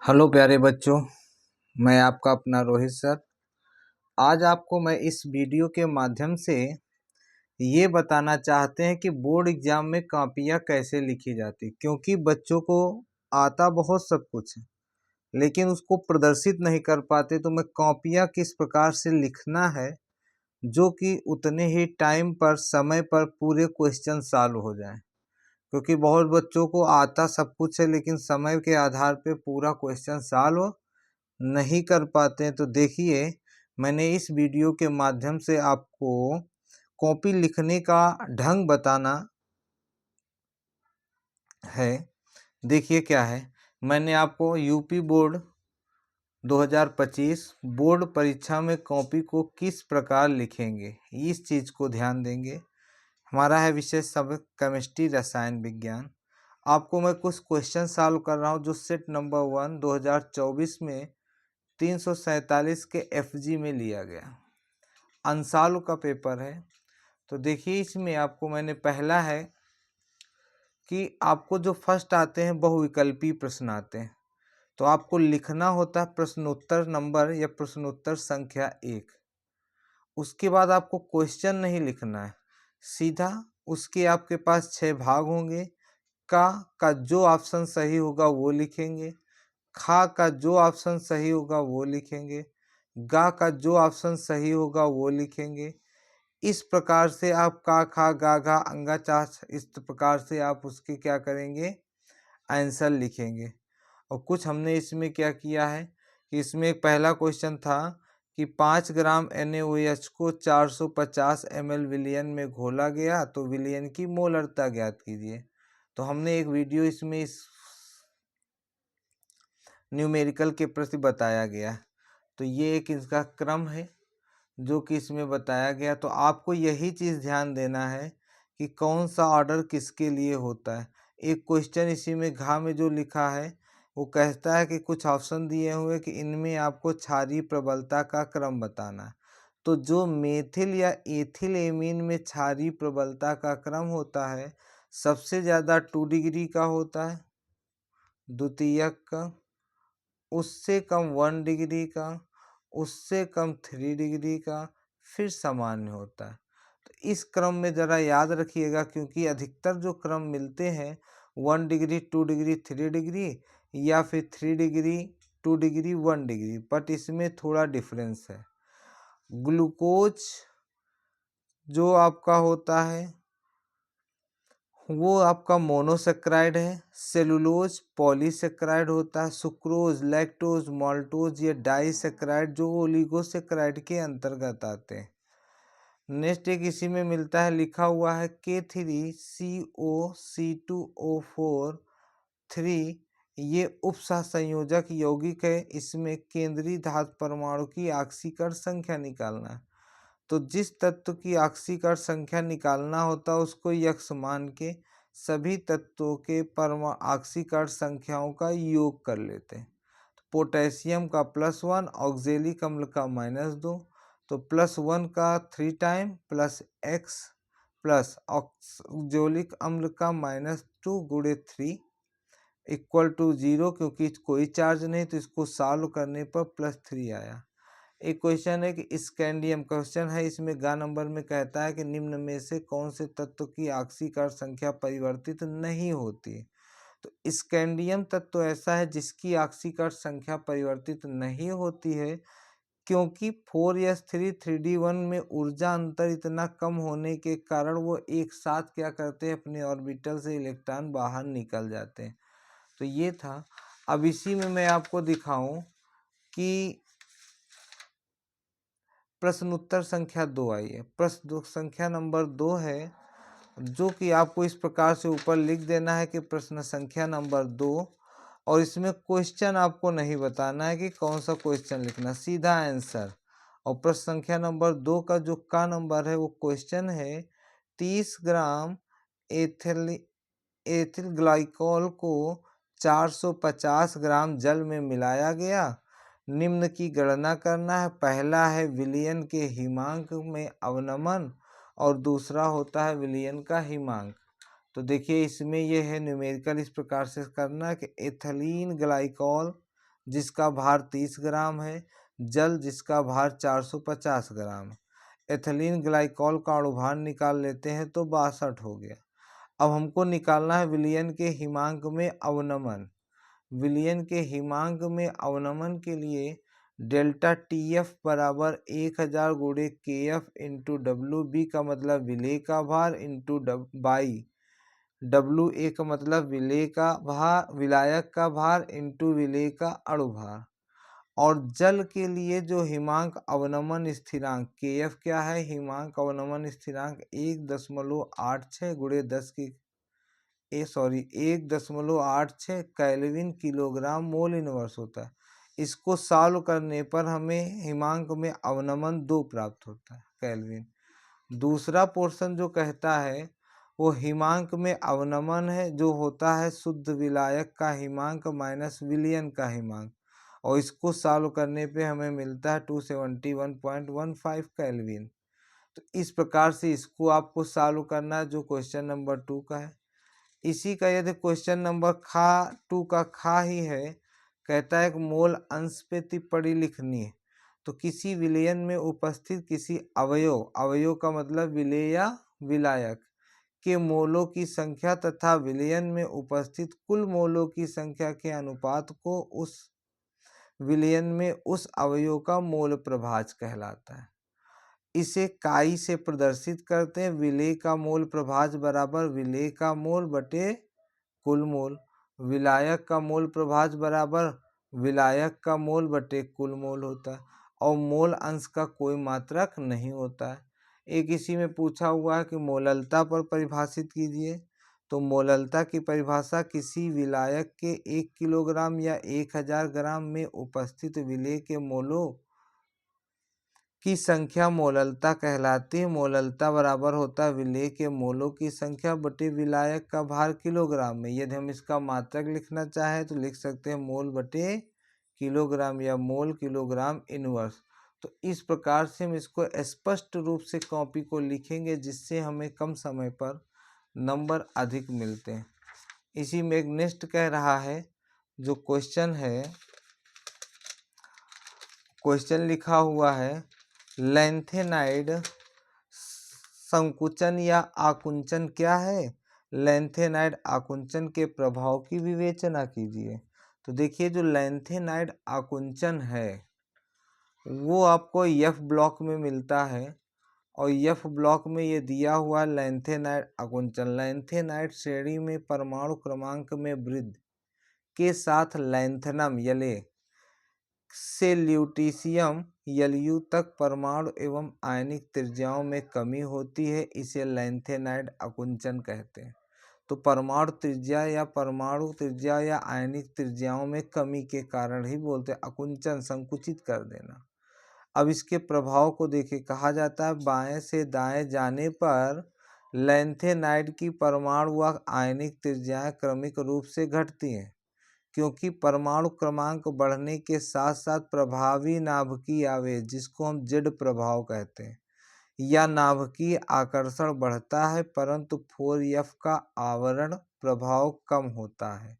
Hello प्यारे बच्चों, मैं आपका अपना रोहित सर। आज आपको मैं इस वीडियो के माध्यम से ये बताना चाहते हैं कि बोर्ड एग्जाम में कॉपियाँ कैसे लिखी जाती, क्योंकि बच्चों को आता बहुत सब कुछ है लेकिन उसको प्रदर्शित नहीं कर पाते। तो मैं कॉपियाँ किस प्रकार से लिखना है जो कि उतने ही टाइम पर समय पर पूरे क्वेश्चन सॉल्व हो जाएं, क्योंकि बहुत बच्चों को आता सब कुछ है लेकिन समय के आधार पे पूरा क्वेश्चन सॉल्व नहीं कर पाते हैं। तो देखिए, मैंने इस वीडियो के माध्यम से आपको कॉपी लिखने का ढंग बताना है। देखिए क्या है, मैंने आपको यूपी बोर्ड 2025 बोर्ड परीक्षा में कॉपी को किस प्रकार लिखेंगे इस चीज़ को ध्यान देंगे। हमारा है विषय सब केमिस्ट्री रसायन विज्ञान। आपको मैं कुछ क्वेश्चन सॉल्व कर रहा हूँ जो सेट नंबर 1 2024 में 347 के एफजी में लिया गया अंशालु का पेपर है। तो देखिए, इसमें आपको मैंने पहला है कि आपको जो फर्स्ट आते हैं बहुविकल्पी प्रश्न आते हैं, तो आपको लिखना होता है प्रश्नोत्तर नंबर या प्रश्नोत्तर संख्या 1। उसके बाद आपको क्वेश्चन नहीं लिखना है, सीधा उसके आपके पास 6 भाग होंगे। का जो ऑप्शन सही होगा वो लिखेंगे, खा का जो ऑप्शन सही होगा वो लिखेंगे, गा का जो ऑप्शन सही होगा वो लिखेंगे। इस प्रकार से आप का खा गा घा अंगा चा इस प्रकार से आप उसके क्या करेंगे, आंसर लिखेंगे। और कुछ हमने इसमें क्या किया है कि इसमें एक पहला क्वेश्चन था कि 5 ग्राम NaOH को 450 ml विलयन में घोला गया तो विलयन की मोलरता ज्ञात कीजिए। तो हमने एक वीडियो इसमें इस न्यूमेरिकल के प्रति बताया गया। तो ये एक इसका क्रम है जो कि इसमें बताया गया। तो आपको यही चीज़ ध्यान देना है कि कौन सा ऑर्डर किसके लिए होता है। एक क्वेश्चन इसी में घा में जो लिखा है वो कहता है कि कुछ ऑप्शन दिए हुए कि इनमें आपको क्षारीय प्रबलता का क्रम बताना है। तो जो मेथिल या एथिल एमीन में क्षारीय प्रबलता का क्रम होता है, सबसे ज़्यादा 2 डिग्री का होता है, द्वितीयक का, उससे कम 1 डिग्री का, उससे कम 3 डिग्री का, फिर सामान्य होता है। तो इस क्रम में ज़रा याद रखिएगा, क्योंकि अधिकतर जो क्रम मिलते हैं 1 डिग्री 2 डिग्री 3 डिग्री या फिर 3 डिग्री 2 डिग्री 1 डिग्री, बट इसमें थोड़ा डिफरेंस है। ग्लूकोज जो आपका होता है वो आपका मोनोसेक्राइड है, सेलुलोज पॉलीसेक्राइड होता है, सुक्रोज लैक्टोज माल्टोज ये डाइसेक्राइड जो ओलिगोसेक्राइड के अंतर्गत आते हैं। नेक्स्ट एक इसी में मिलता है, लिखा हुआ है K3CO C2O4 3, ये उपसहसंयोजक यौगिक है। इसमें केंद्रीय धातु परमाणु की ऑक्सीकरण संख्या निकालना है। तो जिस तत्व की ऑक्सीकरण संख्या निकालना होता है उसको यक्स मान के सभी तत्वों के ऑक्सीकरण संख्याओं का योग कर लेते हैं। तो पोटेशियम का +1, ऑक्जेलिक अम्ल का -2, तो +1 का 3 time plus x plus oxalic अम्ल का -2 गुणे 3 इक्वल टू 0, क्योंकि कोई चार्ज नहीं तो इसको सॉल्व करने पर +3 आया। एक क्वेश्चन है कि स्कैंडियम क्वेश्चन है, इसमें गा नंबर में कहता है कि निम्न में से कौन से तत्व की ऑक्सीकरण संख्या परिवर्तित नहीं होती। तो स्कैंडियम तत्व ऐसा है जिसकी ऑक्सीकरण संख्या परिवर्तित नहीं होती है, क्योंकि 4s3 3d1 में ऊर्जा अंतर इतना कम होने के कारण वो एक साथ क्या करते हैं, अपने ऑर्बिटल से इलेक्ट्रॉन बाहर निकल जाते हैं। तो ये था। अब इसी में मैं आपको दिखाऊं कि प्रश्न उत्तर संख्या 2 आई है। प्रश्न संख्या नंबर 2 है जो कि आपको इस प्रकार से ऊपर लिख देना है कि प्रश्न संख्या नंबर 2, और इसमें क्वेश्चन आपको नहीं बताना है कि कौन सा क्वेश्चन लिखना, सीधा आंसर। और प्रश्न संख्या नंबर 2 का जो का नंबर है वो क्वेश्चन है 30 ग्राम एथिल एथिल ग्लाइकोल को 450 ग्राम जल में मिलाया गया। निम्न की गणना करना है। पहला है विलयन के हिमांक में अवनमन और दूसरा होता है विलयन का हिमांक। तो देखिए, इसमें यह है न्यूमेरिकल इस प्रकार से करना है कि एथिलीन ग्लाइकोल जिसका भार 30 ग्राम है, जल जिसका भार 450 ग्राम है। एथिलीन ग्लाइकॉल का अणुभार निकाल लेते हैं तो 62 हो गया। अब हमको निकालना है विलयन के हिमांक में अवनमन। विलयन के हिमांक में अवनमन के लिए डेल्टा टीएफ बराबर 1000 गुणे के एफ इंटू डब्ल्यू। बी का मतलब विलेय का भार इंटू बाई डब्ल्यू ए का मतलब विलेय का भार, विलायक का भार इंटू विलेय का अणुभार। और जल के लिए जो हिमांक अवनमन स्थिरांक के एफ क्या है, हिमांक अवनमन स्थिरांक 1.86 गुणे 1.86 केल्विन किलोग्राम मोल इनवर्स होता है। इसको सॉल्व करने पर हमें हिमांक में अवनमन 2 प्राप्त होता है केल्विन। दूसरा पोर्शन जो कहता है वो हिमांक में अवनमन है, जो होता है शुद्ध विलायक का हिमांक माइनस विलयन का हिमांक, और इसको सॉल्व करने पे हमें मिलता है 271.15 केल्विन। तो इस प्रकार से इसको आपको सॉल्व करना है, जो क्वेश्चन नंबर 2 का है। इसी का यदि क्वेश्चन नंबर 2 का खा ही है, कहता है कि मोल अंश पे टिप्पणी लिखनी है। तो किसी विलयन में उपस्थित किसी अवयव का मतलब विलेय या विलायक के मोलों की संख्या तथा विलयन में उपस्थित कुल मोलों की संख्या के अनुपात को उस विलयन में उस अवयव का मोल प्रभाज कहलाता है। इसे काई से प्रदर्शित करते हैं। विलेय का मोल प्रभाज बराबर विलेय का मोल बटे कुल मोल। विलायक का मोल प्रभाज बराबर विलायक का मोल बटे कुल मोल होता है, और मोल अंश का कोई मात्रक नहीं होता है। एक इसी में पूछा हुआ है कि मोललता पर परिभाषित कीजिए। तो मोललता की परिभाषा किसी विलायक के 1 किलोग्राम या 1000 ग्राम में उपस्थित विलेय के मोलों की संख्या मोललता कहलाती है। मोललता बराबर होता है विलेय के मोलों की संख्या बटे विलायक का भार किलोग्राम में। यदि हम इसका मात्रक लिखना चाहें तो लिख सकते हैं मोल बटे किलोग्राम या मोल किलोग्राम इनवर्स। तो इस प्रकार से हम इसको स्पष्ट रूप से कॉपी को लिखेंगे, जिससे हमें कम समय पर नंबर अधिक मिलते हैं। इसी में एक नेक्स्ट कह रहा है, जो क्वेश्चन है, क्वेश्चन लिखा हुआ है लैंथेनाइड संकुचन या आकुंचन क्या है। लैंथेनाइड आकुंचन के प्रभाव की विवेचना कीजिए। तो देखिए, जो लैंथेनाइड आकुंचन है वो आपको एफ ब्लॉक में मिलता है, और एफ ब्लॉक में ये दिया हुआ लैंथेनाइड आकुंचन। लैंथेनाइड श्रेणी में परमाणु क्रमांक में वृद्धि के साथ लैंथनम यले से ल्यूटीशियम Lu तक परमाणु एवं आयनिक त्रिज्याओं में कमी होती है। इसे लैंथेनाइड आकुंचन कहते हैं। तो परमाणु त्रिज्या या आयनिक त्रिज्याओं में कमी के कारण ही बोलते हैं आकुंचन, संकुचित कर देना। अब इसके प्रभाव को देखिए, कहा जाता है बाएं से दाएं जाने पर लैंथेनाइड की परमाणु व आयनिक त्रिज्याएं क्रमिक रूप से घटती हैं, क्योंकि परमाणु क्रमांक बढ़ने के साथ साथ प्रभावी नाभिकीय आवेश, जिसको हम जेड प्रभाव कहते हैं, या नाभिकीय आकर्षण बढ़ता है, परंतु 4F का आवरण प्रभाव कम होता है।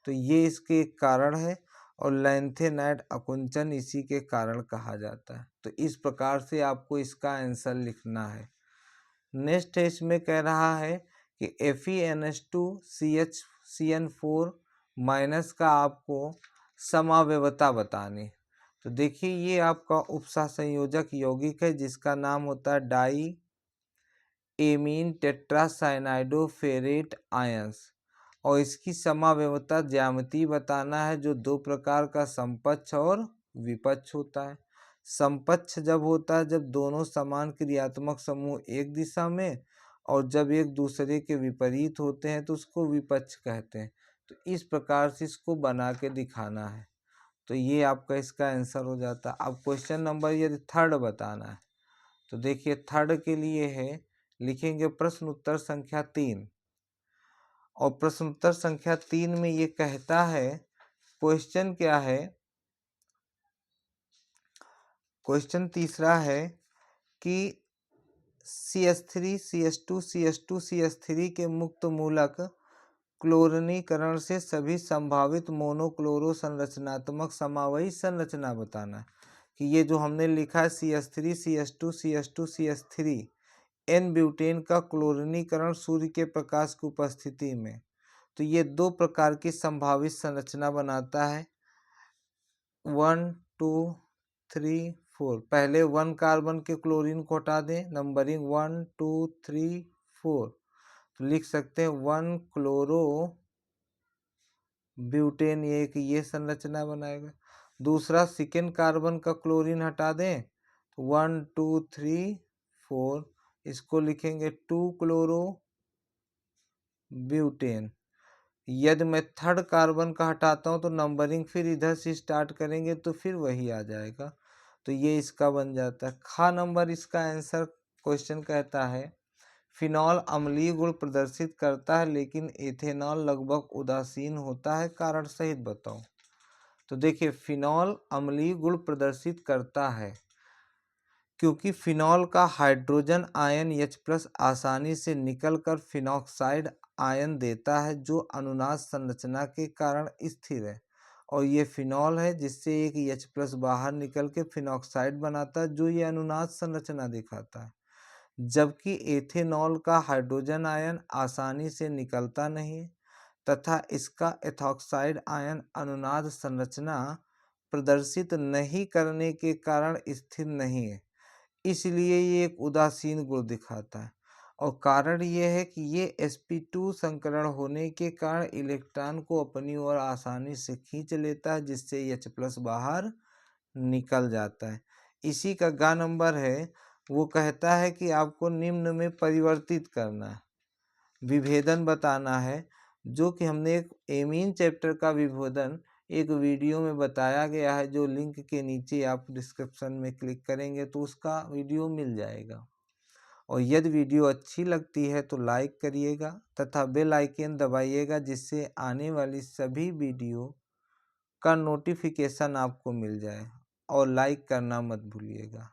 तो ये इसके एक कारण है, और लैंथेनाइड आकुंचन इसी के कारण कहा जाता है। तो इस प्रकार से आपको इसका आंसर लिखना है। नेक्स्ट है, इसमें कह रहा है कि FeNH2CH माइनस का आपको समावयवता बतानी। तो देखिए, ये आपका उपसहसंयोजक यौगिक है, जिसका नाम होता है डाई एमीन टेट्रासाइनाइडोफेरेट आयंस, और इसकी समावयवता ज्यामिति बताना है, जो 2 प्रकार का समपक्ष और विपक्ष होता है। समपक्ष जब होता है जब दोनों समान क्रियात्मक समूह एक दिशा में, और जब एक दूसरे के विपरीत होते हैं तो उसको विपक्ष कहते हैं। तो इस प्रकार से इसको बना के दिखाना है। तो ये आपका इसका आंसर हो जाता है। अब क्वेश्चन नंबर यदि 3 बताना है, तो देखिए 3 के लिए है, लिखेंगे प्रश्न उत्तर संख्या 3, और प्रश्न उत्तर संख्या 3 में ये कहता है, क्वेश्चन क्या है, क्वेश्चन तीसरा है कि CH3 CH2 CH2 CH3 के मुक्त मूलक क्लोरीनीकरण से सभी संभावित मोनोक्लोरो संरचनात्मक समावयी संरचना बताना है कि ये जो हमने लिखा है CH3 CH2 CH2 CH3 N butane का क्लोरीनीकरण सूर्य के प्रकाश की उपस्थिति में, तो ये दो प्रकार की संभावित संरचना बनाता है 1 2 3 4। पहले 1 कार्बन के क्लोरीन को हटा दें, नंबरिंग 1 2 3 4, तो लिख सकते हैं 1 क्लोरो ब्यूटेन, ये संरचना बनाएगा। दूसरा सेकेंड कार्बन का क्लोरीन हटा दें तो 1 2 3 4, इसको लिखेंगे 2 क्लोरो ब्यूटेन। यदि मैं थर्ड कार्बन का हटाता हूं तो नंबरिंग फिर इधर से स्टार्ट करेंगे तो फिर वही आ जाएगा, तो ये इसका बन जाता है। खा नंबर इसका आंसर क्वेश्चन कहता है फिनॉल अम्लीय गुण प्रदर्शित करता है लेकिन एथेनॉल लगभग उदासीन होता है, कारण सहित बताओ। तो देखिए फिनॉल अम्लीय गुण प्रदर्शित करता है क्योंकि फिनॉल का हाइड्रोजन आयन H+ आसानी से निकलकर फिनॉक्साइड आयन देता है जो अनुनाद संरचना के कारण स्थिर है, और ये फिनॉल है जिससे एक H+ बाहर निकल के फिनॉक्साइड बनाता है जो ये अनुनाद संरचना दिखाता है। जबकि एथेनॉल का हाइड्रोजन आयन आसानी से निकलता नहीं है तथा इसका एथॉक्साइड आयन अनुनाद संरचना प्रदर्शित नहीं करने के कारण स्थिर नहीं है, इसलिए ये एक उदासीन गुण दिखाता है। और कारण ये है कि ये sp2 संकरण होने के कारण इलेक्ट्रॉन को अपनी ओर आसानी से खींच लेता है जिससे H+ बाहर निकल जाता है। इसी का ग नंबर है, वो कहता है कि आपको निम्न में परिवर्तित करना है, विभेदन बताना है, जो कि हमने एक एमीन चैप्टर का विभेदन एक वीडियो में बताया गया है, जो लिंक के नीचे आप डिस्क्रिप्शन में क्लिक करेंगे तो उसका वीडियो मिल जाएगा। और यदि वीडियो अच्छी लगती है तो लाइक करिएगा तथा बेल आइकन दबाइएगा जिससे आने वाली सभी वीडियो का नोटिफिकेशन आपको मिल जाए, और लाइक करना मत भूलिएगा।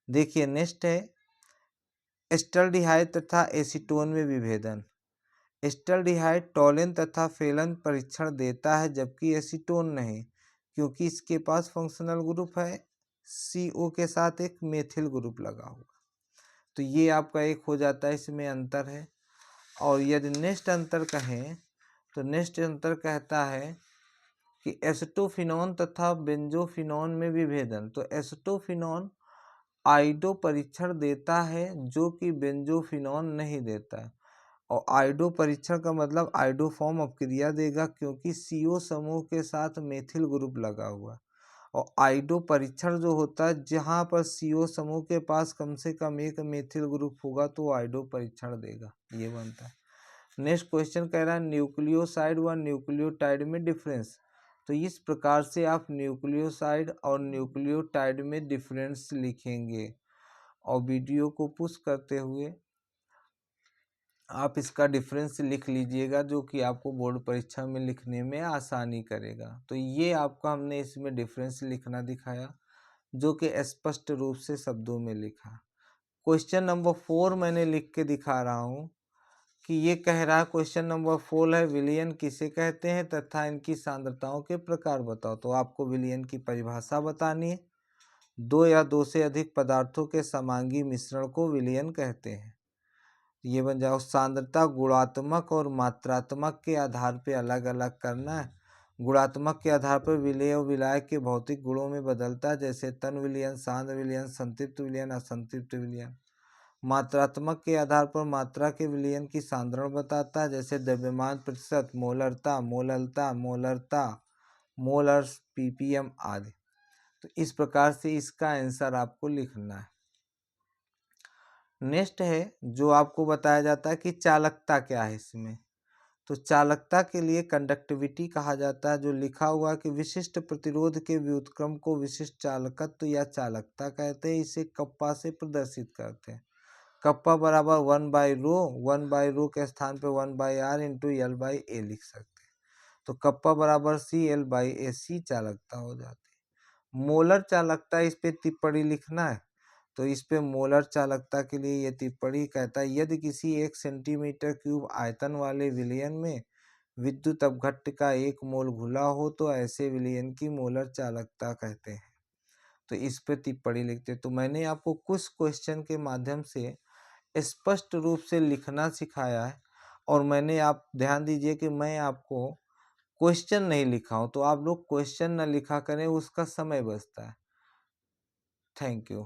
देखिए नेक्स्ट है एस्टल्डिहाइड तथा एसीटोन में विभेदन। एस्टल्डिहाइड टोलेन तथा फेलन परीक्षण देता है जबकि एसीटोन नहीं, क्योंकि इसके पास फंक्शनल ग्रुप है CO के साथ एक मेथिल ग्रुप लगा हुआ, तो ये आपका एक हो जाता है, इसमें अंतर है। और यदि नेक्स्ट अंतर कहें तो नेक्स्ट अंतर कहता है कि एसिटोफिनॉन तथा बेंजोफिनॉन में विभेदन। तो एसिटोफिनॉन आइडो परीक्षण देता है जो कि बेंजोफिनॉन नहीं देता है, और आइडो परीक्षण का मतलब आइडोफॉर्म अपक्रिया देगा क्योंकि CO समूह के साथ मेथिल ग्रुप लगा हुआ। और आइडो परीक्षण जो होता है जहाँ पर CO समूह के पास कम से कम एक मेथिल ग्रुप होगा तो आइडो परीक्षण देगा, ये बनता है। नेक्स्ट क्वेश्चन कह रहा है न्यूक्लियोसाइड व न्यूक्लियोटाइड में डिफरेंस। तो इस प्रकार से आप न्यूक्लियोसाइड और न्यूक्लियोटाइड में डिफरेंस लिखेंगे, और वीडियो को पुश करते हुए आप इसका डिफरेंस लिख लीजिएगा जो कि आपको बोर्ड परीक्षा में लिखने में आसानी करेगा। तो ये आपका हमने इसमें डिफरेंस लिखना दिखाया जो कि स्पष्ट रूप से शब्दों में लिखा। क्वेश्चन नंबर 4 मैंने लिख के दिखा रहा हूँ कि ये कह रहा है, क्वेश्चन नंबर 4 है विलयन किसे कहते हैं तथा इनकी सांद्रताओं के प्रकार बताओ। तो आपको विलयन की परिभाषा बतानी है। दो या दो से अधिक पदार्थों के समांगी मिश्रण को विलयन कहते हैं। ये बन जाओ सांद्रता गुणात्मक और मात्रात्मक के आधार पे अलग अलग करना है। गुणात्मक के आधार पर विलय और विलायक के भौतिक गुणों में बदलता है, जैसे तन विलयन, सांद्र विलयन, संतृप्त विलयन, असंतृप्त विलयन। मात्रात्मक के आधार पर मात्रा के विलयन की सांद्रण बताता है, जैसे द्रव्यमान प्रतिशत, मोलरता, मोललता, मोलरता, मोलर्स, ppm आदि। तो इस प्रकार से इसका आंसर आपको लिखना है। नेक्स्ट है जो आपको बताया जाता है कि चालकता क्या है इसमें। तो चालकता के लिए कंडक्टिविटी कहा जाता है, जो लिखा हुआ कि विशिष्ट प्रतिरोध के व्युत्क्रम को विशिष्ट चालकत्व या चालकता कहते हैं। इसे कप्पा से प्रदर्शित करते हैं। कप्पा बराबर 1/ρ, 1/ρ के स्थान पे 1/r इंटू L/A लिख सकते हैं। तो कप्पा बराबर CL/A, C चालकता हो जाती है। मोलर चालकता, इस पे टिप्पणी लिखना है। तो इस पे मोलर चालकता के लिए ये टिप्पणी कहता है यदि किसी 1 सेंटीमीटर क्यूब आयतन वाले विलयन में विद्युत अपघट्ट का 1 मोल घुला हो तो ऐसे विलयन की मोलर चालकता कहते हैं। तो इस पे टिप्पणी लिखते। तो मैंने आपको कुछ क्वेश्चन के माध्यम से स्पष्ट रूप से लिखना सिखाया है, और मैंने, आप ध्यान दीजिए कि मैं आपको क्वेश्चन नहीं लिखा हूँ, तो आप लोग क्वेश्चन ना लिखा करें, उसका समय बचता है। Thank you.